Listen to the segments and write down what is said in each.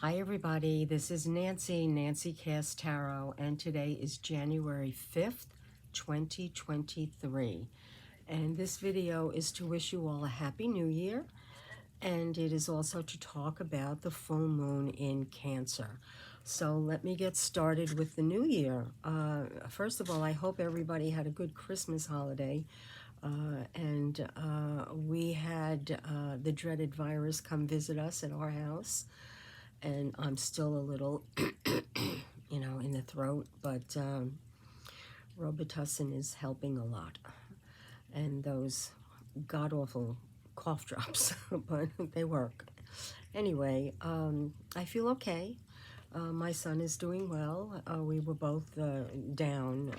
Hi everybody, this is Nancy Cast Tarot, and today is January 5th, 2023. And this video is to wish you all a happy new year, and it is also to talk about the full moon in Cancer. So let me get started with the new year. First of all, I hope everybody had a good Christmas holiday. We had the dreaded virus come visit us at our house, and I'm still a little, in the throat, but Robitussin is helping a lot. And those god-awful cough drops, but they work. Anyway, I feel okay. My son is doing well. We were both down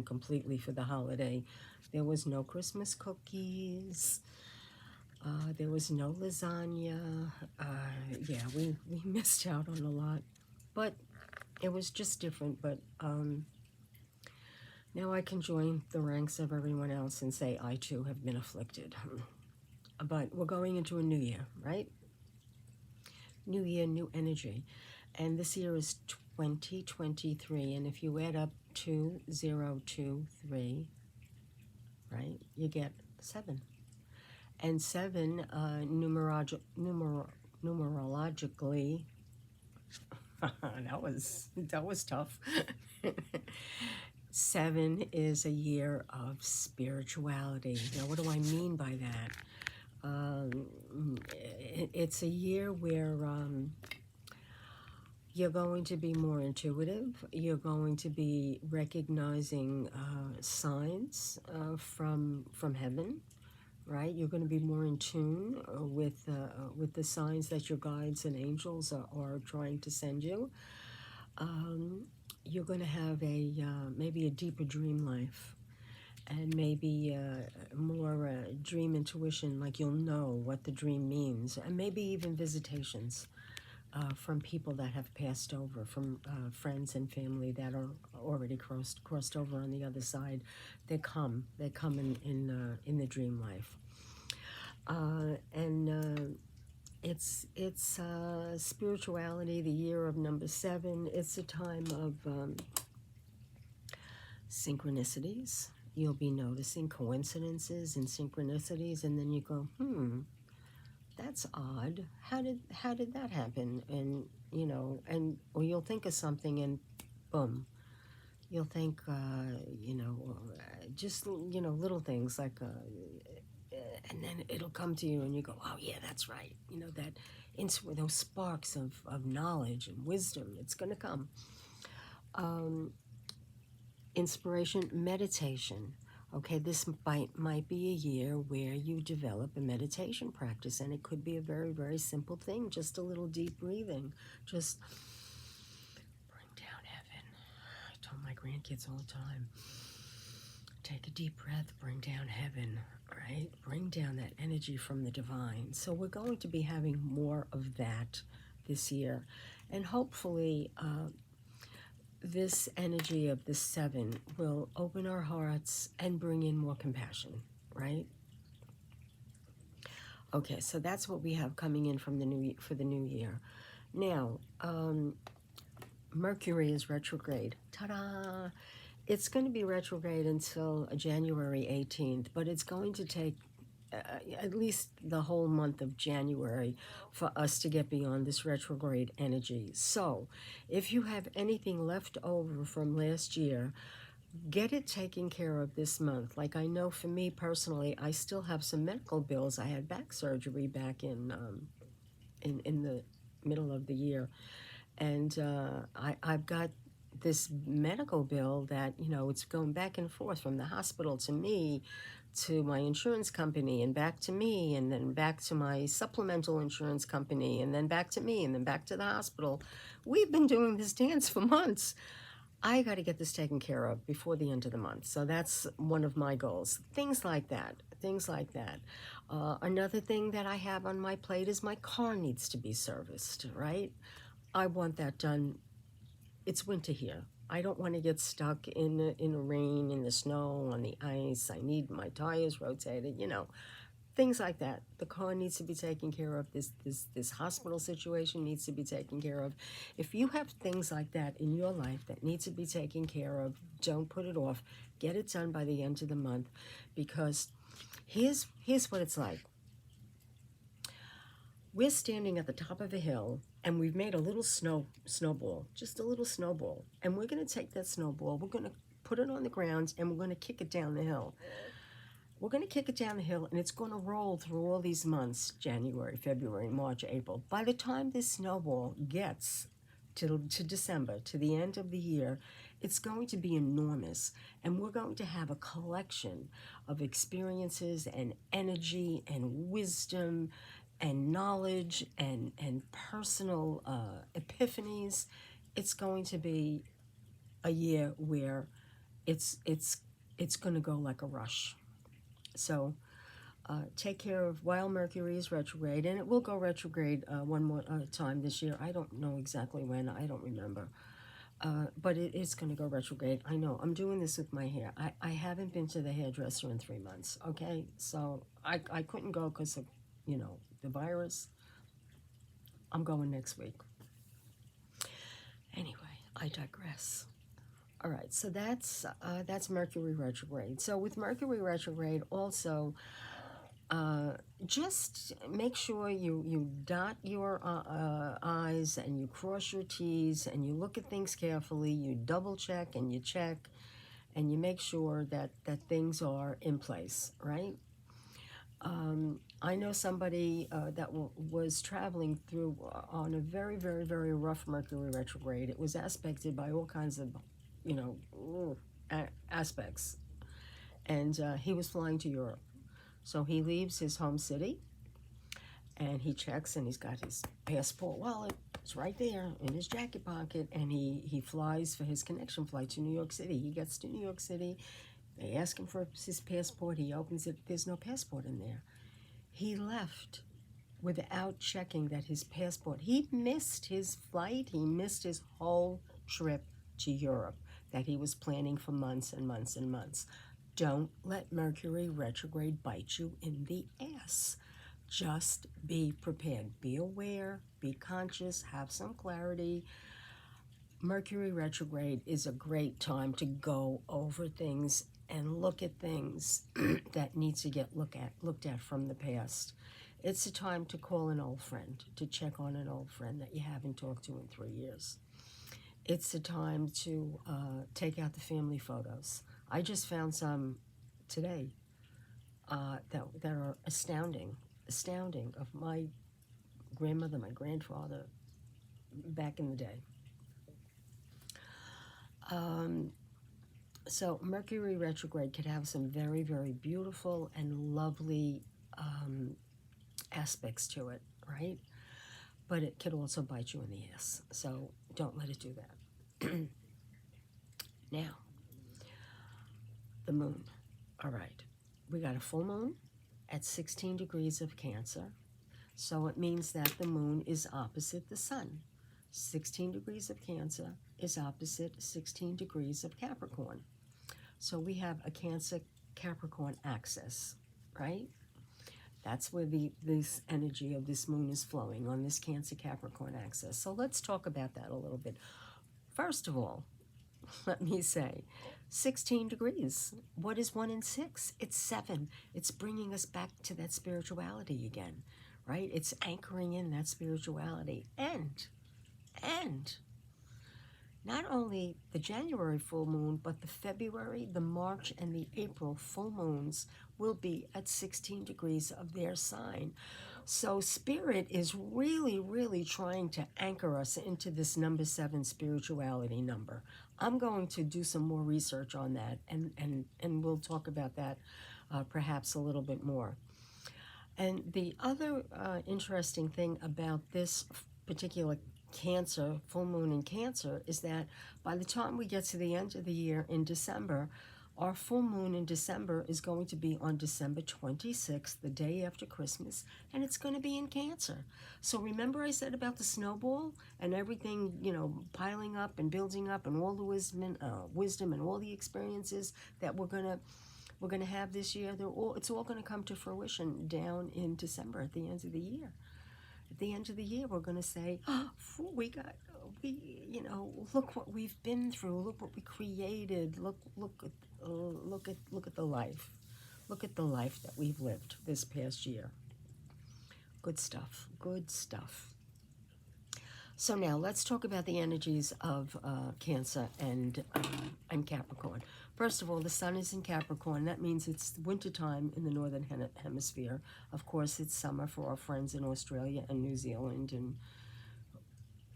completely for the holiday. There was no Christmas cookies. There was no lasagna. Yeah, we missed out on a lot, but it was just different. But now I can join the ranks of everyone else and say I too have been afflicted. But we're going into a new year, right? New year, new energy. And this year is 2023. And if you add up 2023, right, you get 7. And 7, numerologically, that was tough. 7 is a year of spirituality. Now, what do I mean by that? It's a year where you're going to be more intuitive. You're going to be recognizing signs from heaven, right? You're going to be more in tune with the signs that your guides and angels are trying to send you. You're going to have maybe a deeper dream life, and maybe more dream intuition, like you'll know what the dream means, and maybe even visitations from people that have passed over, from friends and family that are already crossed over on the other side. They come in the dream life, it's spirituality. The year of number 7. It's a time of synchronicities. You'll be noticing coincidences and synchronicities, and then you go, that's odd. How did that happen? And or you'll think of something, and boom, you'll think, just little things like, and then it'll come to you, and you go, oh yeah, that's right. Those sparks of knowledge and wisdom. It's going to come. Inspiration, meditation. Okay, this might be a year where you develop a meditation practice, and it could be a very, very simple thing, just a little deep breathing. Just bring down heaven. I tell my grandkids all the time, take a deep breath, bring down heaven, right? Bring down that energy from the divine. So we're going to be having more of that this year, and hopefully this energy of the 7 will open our hearts and bring in more compassion, right? Okay, so that's what we have coming in from the new year. Now, Mercury is retrograde. Ta-da! It's going to be retrograde until January 18th, but it's going to take at least the whole month of January for us to get beyond this retrograde energy. So if you have anything left over from last year, get it taken care of this month. Like, I know for me personally, I still have some medical bills. I had back surgery back in the middle of the year, and I've got this medical bill that, it's going back and forth from the hospital to me, to my insurance company, and back to me, and then back to my supplemental insurance company, and then back to me, and then back to the hospital. We've been doing this dance for months. I got to get this taken care of before the end of the month. So that's one of my goals. Things like that. Another thing that I have on my plate is my car needs to be serviced, right? I want that done. It's winter here. I don't want to get stuck in the rain, in the snow, on the ice. I need my tires rotated, things like that. The car needs to be taken care of. This hospital situation needs to be taken care of. If you have things like that in your life that need to be taken care of, don't put it off. Get it done by the end of the month, because here's what it's like. We're standing at the top of a hill, and we've made a little snowball, just a little snowball, and we're going to take that snowball, we're going to put it on the ground, and we're going to kick it down the hill. We're going to kick it down the hill, and it's going to roll through all these months: January, February, March, April. By the time this snowball gets to December, to the end of the year, it's going to be enormous, and we're going to have a collection of experiences and energy and wisdom and knowledge and personal epiphanies. It's going to be a year where it's going to go like a rush. So take care of while Mercury is retrograde, and it will go retrograde one more time this year. I don't know exactly when. I don't remember. But it is going to go retrograde. I know. I'm doing this with my hair. I haven't been to the hairdresser in 3 months, okay? So I couldn't go because of, the virus. I'm going next week. Anyway, I digress. All right, so that's Mercury retrograde. So with Mercury retrograde, also, just make sure you dot your I's and you cross your T's and you look at things carefully. You double check and you check, and you make sure that things are in place, right? I know somebody that was traveling through on a very, very, very rough Mercury retrograde. It was aspected by all kinds of, aspects. And he was flying to Europe. So he leaves his home city, and he checks, and he's got his passport wallet. It's right there in his jacket pocket, and he flies for his connection flight to New York City. He gets to New York City. They ask him for his passport. He opens it. There's no passport in there. He left without checking that his passport. He missed his flight. He missed his whole trip to Europe that he was planning for months and months and months. Don't let Mercury retrograde bite you in the ass. Just be prepared. Be aware. Be conscious. Have some clarity. Mercury retrograde is a great time to go over things and look at things that need to get looked at from the past. It's a time to call an old friend, to check on an old friend that you haven't talked to in 3 years. It's a time to take out the family photos. I just found some today that are astounding of my grandmother, my grandfather, back in the day. So Mercury retrograde could have some very, very beautiful and lovely aspects to it, right? But it could also bite you in the ass. So don't let it do that. Now, the moon. All right. We got a full moon at 16 degrees of Cancer. So it means that the moon is opposite the sun. 16 degrees of Cancer is opposite 16 degrees of Capricorn. So we have a Cancer-Capricorn axis, right? That's where this energy of this moon is flowing, on this Cancer-Capricorn axis. So let's talk about that a little bit. First of all, let me say, 16 degrees. What is 1 and 6? It's 7. It's bringing us back to that spirituality again, right? It's anchoring in that spirituality. And not only the January full moon, but the February, the March, and the April full moons will be at 16 degrees of their sign. So Spirit is really, really trying to anchor us into this number 7 spirituality number. I'm going to do some more research on that, and we'll talk about that perhaps a little bit more. And the other interesting thing about this particular Cancer, full moon in Cancer, is that by the time we get to the end of the year in December, our full moon in December is going to be on December 26th, the day after Christmas, and it's going to be in Cancer. So remember I said about the snowball and everything, piling up and building up, and all the wisdom and all the experiences that we're going to we're going to have this year, it's all going to come to fruition down in December at the end of the year. At the end of the year, we're going to say, oh, look what we've been through. Look what we created. Look at the life. Look at the life that we've lived this past year. Good stuff. Good stuff. So now let's talk about the energies of Cancer and Capricorn. First of all, the sun is in Capricorn. That means it's wintertime in the northern hemisphere. Of course, it's summer for our friends in Australia and New Zealand and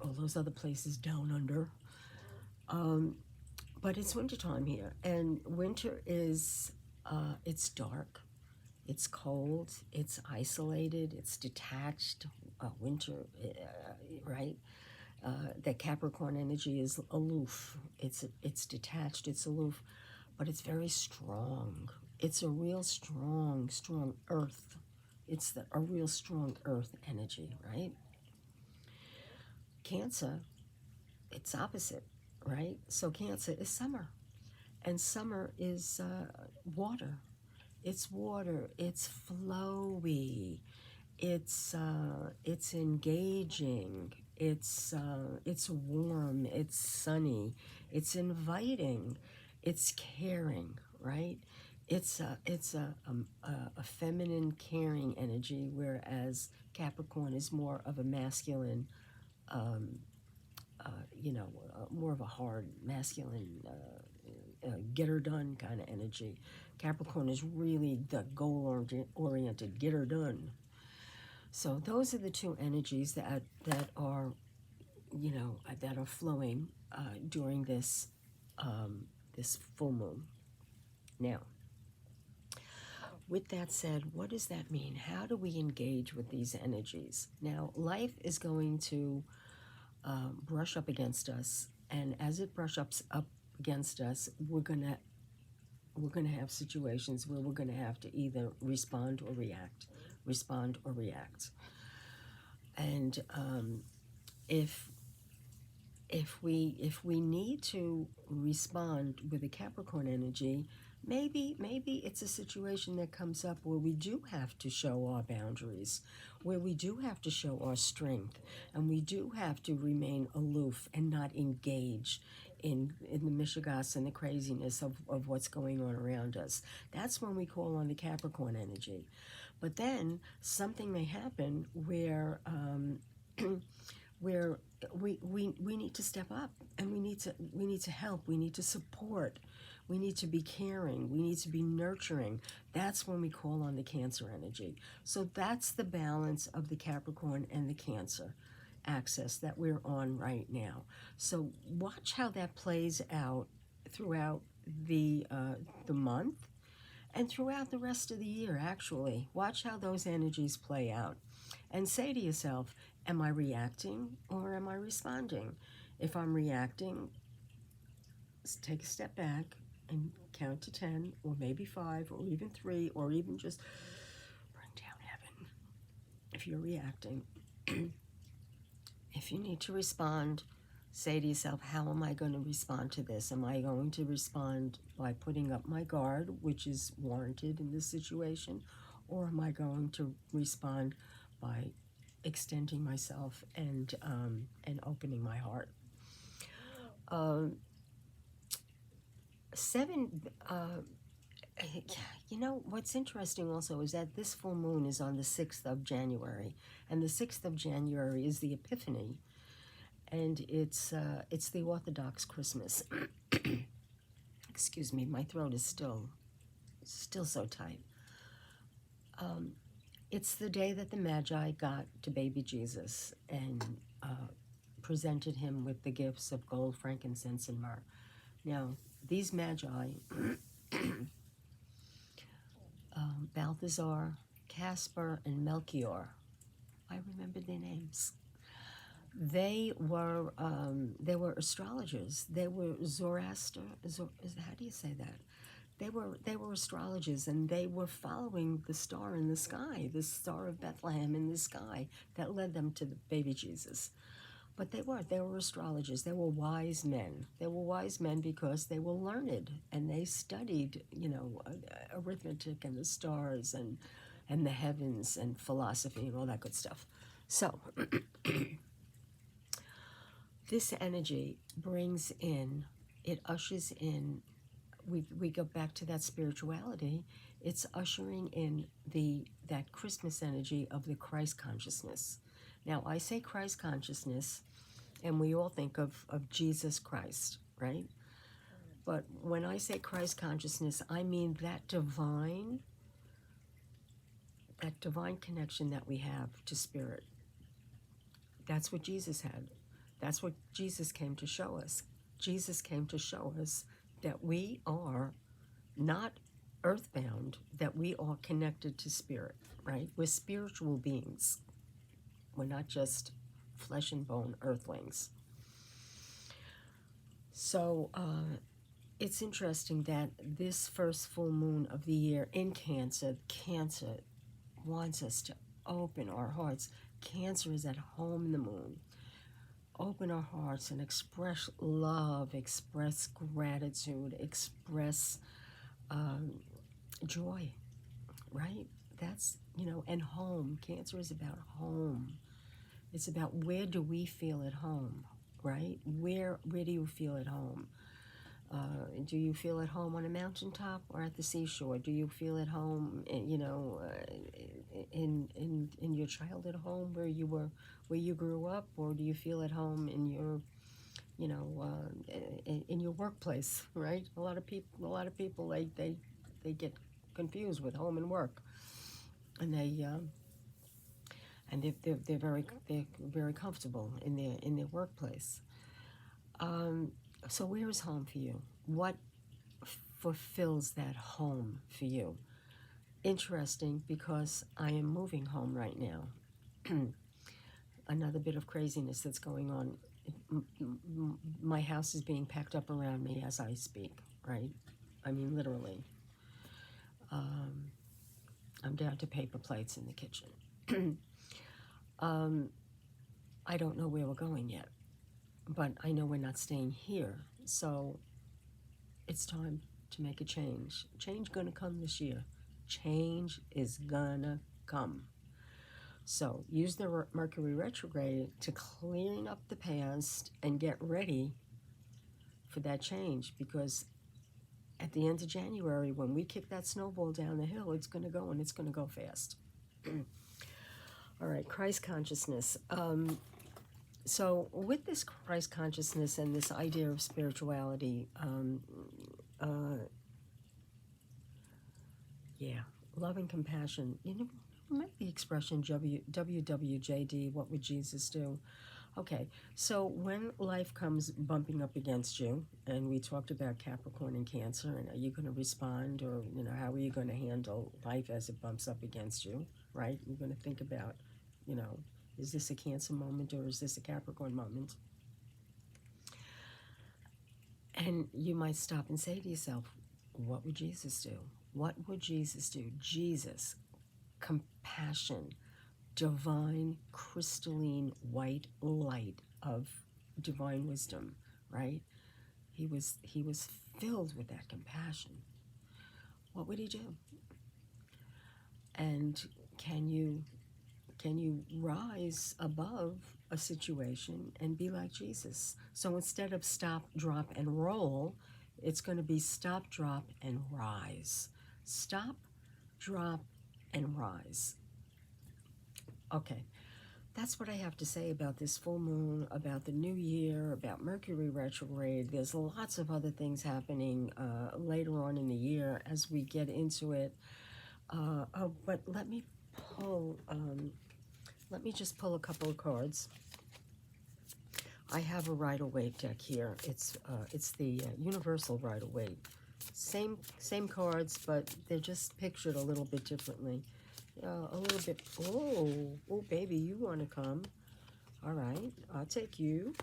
all those other places down under. But it's wintertime here, and winter is it's dark, it's cold, it's isolated, it's detached. Winter, right? That Capricorn energy is aloof. It's detached. It's aloof, but it's very strong. It's a real strong earth. It's a real strong earth energy, right? Cancer, it's opposite, right? So Cancer is summer, and summer is water. It's water. It's flowy. It's engaging. It's warm. It's sunny. It's inviting. It's caring. Right? It's a feminine, caring energy, whereas Capricorn is more of a masculine. More of a hard masculine, get her done kind of energy. Capricorn is really the goal-oriented, get her done. So those are the two energies that are, that are flowing during this this full moon. Now, with that said, what does that mean? How do we engage with these energies? Now, life is going to brush up against us, and as it brushes up against us, we're gonna have situations where we're gonna have to either respond or react. And if we need to respond with a Capricorn energy, maybe it's a situation that comes up where we do have to show our boundaries, where we do have to show our strength, and we do have to remain aloof and not engage in the mishigas and the craziness of what's going on around us. That's when we call on the Capricorn energy. But then something may happen where where we need to step up, and we need to help, we need to support, we need to be caring, we need to be nurturing. That's when we call on the Cancer energy. So that's the balance of the Capricorn and the Cancer axis that we're on right now. So watch how that plays out throughout the month and throughout the rest of the year. Actually, watch how those energies play out, and say to yourself, am I reacting or am I responding? If I'm reacting, take a step back and count to 10, or maybe 5, or even 3, or even just bring down heaven. If you're reacting, if you need to respond, say to yourself, how am I going to respond to this? Am I going to respond by putting up my guard, which is warranted in this situation, or am I going to respond by extending myself and opening my heart? What's interesting also is that this full moon is on the 6th of January, and the 6th of January is the Epiphany, and it's the Orthodox Christmas. Excuse me, my throat is still so tight. It's the day that the Magi got to baby Jesus and presented him with the gifts of gold, frankincense, and myrrh. Now, these Magi, Balthazar, Caspar, and Melchior, I remember their names. They were astrologers. They were Zoroaster. How do you say that? They were astrologers, and they were following the star in the sky, the star of Bethlehem in the sky that led them to the baby Jesus. But they were astrologers. They were wise men. They were wise men because they were learned and they studied, arithmetic and the stars and the heavens and philosophy and all that good stuff. So this energy brings in, it ushers in, we go back to that spirituality. It's ushering in that Christmas energy of the Christ consciousness. Now, I say Christ consciousness, and we all think of Jesus Christ, right? But when I say Christ consciousness, I mean that divine connection that we have to spirit. That's what Jesus had. That's what Jesus came to show us. Jesus came to show us that we are not earthbound, that we are connected to spirit, right? We're spiritual beings. We're not just flesh and bone earthlings. So it's interesting that this first full moon of the year in Cancer wants us to open our hearts. Cancer is at home in the moon. Open our hearts and express love, express gratitude, express joy, right? That's, and home. Cancer is about home. It's about where do we feel at home, right? Where do you feel at home? Do you feel at home on a mountaintop or at the seashore? Do you feel at home, in your childhood home where you grew up, or do you feel at home in your, in your workplace? Right? A lot of people, they get confused with home and work, and they're very comfortable in their workplace. So where is home for you? What fulfills that home for you? Interesting, because I am moving home right now. Another bit of craziness that's going on. My house is being packed up around me as I speak, right? I mean, literally. I'm down to paper plates in the kitchen. I don't know where we're going yet, but I know we're not staying here. So it's time to make a change. Change gonna come this year. Change is gonna come. So use the Mercury retrograde to clean up the past and get ready for that change, because at the end of January, when we kick that snowball down the hill, it's gonna go, and it's gonna go fast. All right, Christ consciousness. So with this Christ consciousness and this idea of spirituality, love and compassion. Remember the expression WWJD, what would Jesus do? Okay, so when life comes bumping up against you, and we talked about Capricorn and Cancer, and are you going to respond, or how are you going to handle life as it bumps up against you, right? You're going to think about, is this a Cancer moment or is this a Capricorn moment? And you might stop and say to yourself, what would Jesus do? What would Jesus do? Jesus, compassion, divine, crystalline, white light of divine wisdom, right? He was filled with that compassion. What would he do? And can you rise above a situation and be like Jesus? So instead of stop, drop, and roll, it's going to be stop, drop, and rise. Stop, drop, and rise. Okay, that's what I have to say about this full moon, about the new year, about Mercury retrograde. There's lots of other things happening later on in the year as we get into it. But let me just pull a couple of cards. I have a Rider-Waite deck here. It's the Universal Rider-Waite. Same cards, but they're just pictured a little bit differently. A little bit. Oh, baby, you want to come? All right, I'll take you.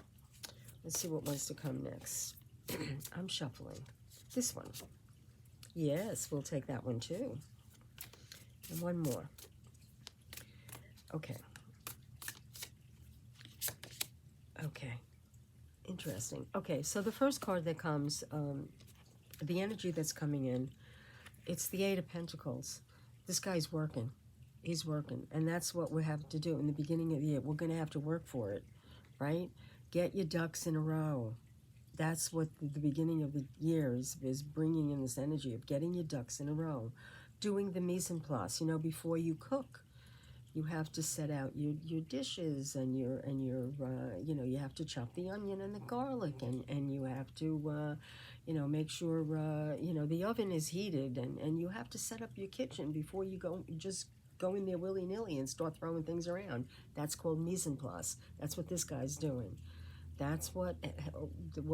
Let's see what wants to come next. I'm shuffling. This one. Yes, we'll take that one too. And one more. Okay. Interesting. Okay, so the first card that comes, the energy that's coming in, it's the Eight of Pentacles. This guy's working. He's working. And that's what we have to do in the beginning of the year. We're going to have to work for it, right? Get your ducks in a row. That's what the beginning of the year is bringing in, this energy of getting your ducks in a row. Doing the mise en place, before you cook. You have to set out your dishes and you have to chop the onion and the garlic and you have to make sure the oven is heated and you have to set up your kitchen before you just go in there willy-nilly and start throwing things around. That's called mise en place. That's what this guy's doing. That's what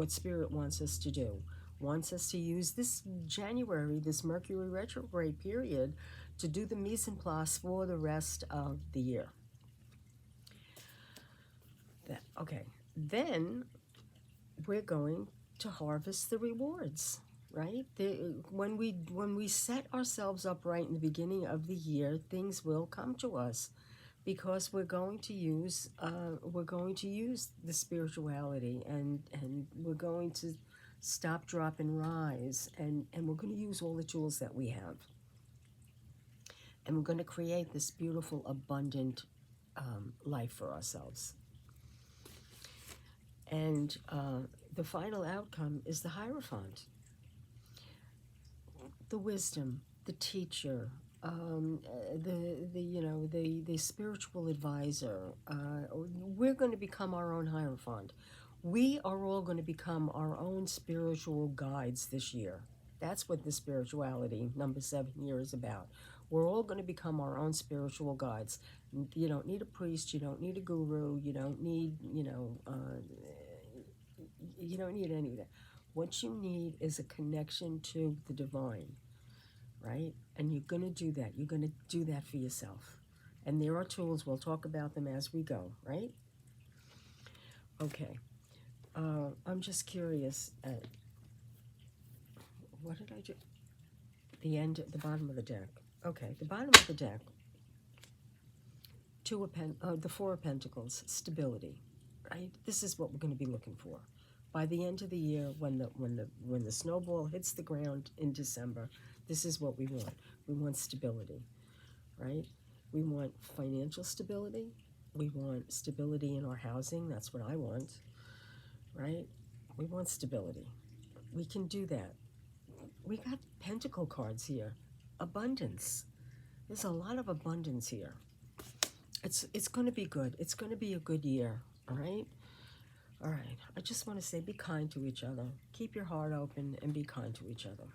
Spirit wants us to do. Wants us to use this January, this Mercury retrograde period, to do the mise en place for the rest of the year. Okay, then we're going to harvest the rewards, right? When we set ourselves up right in the beginning of the year, things will come to us, because we're going to use the spirituality and we're going to stop, drop, and rise, and we're going to use all the tools that we have. And we're going to create this beautiful, abundant life for ourselves. And the final outcome is the Hierophant, the wisdom, the teacher, the spiritual advisor. We're going to become our own Hierophant. We are all going to become our own spiritual guides this year. That's what the spirituality number 7 year is about. We're all going to become our own spiritual guides. You don't need a priest. You don't need a guru. You don't need, you don't need any of that. What you need is a connection to the divine, right? And you're going to do that. You're going to do that for yourself. And there are tools. We'll talk about them as we go, right? Okay. I'm just curious at, what did I do? The bottom of the deck. Okay, the bottom of the deck. The Four of Pentacles, stability, right? This is what we're going to be looking for. By the end of the year, when the snowball hits the ground in December, this is what we want. We want stability, right? We want financial stability. We want stability in our housing. That's what I want, right? We want stability. We can do that. We got pentacle cards here. Abundance. There's a lot of abundance here. It's going to be good. It's going to be a good year, all right? All right. I just want to say, be kind to each other. Keep your heart open and be kind to each other.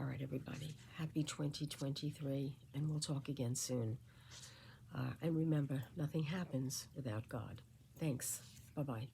All right, everybody. Happy 2023, and we'll talk again soon. And remember, nothing happens without God. Thanks. Bye-bye.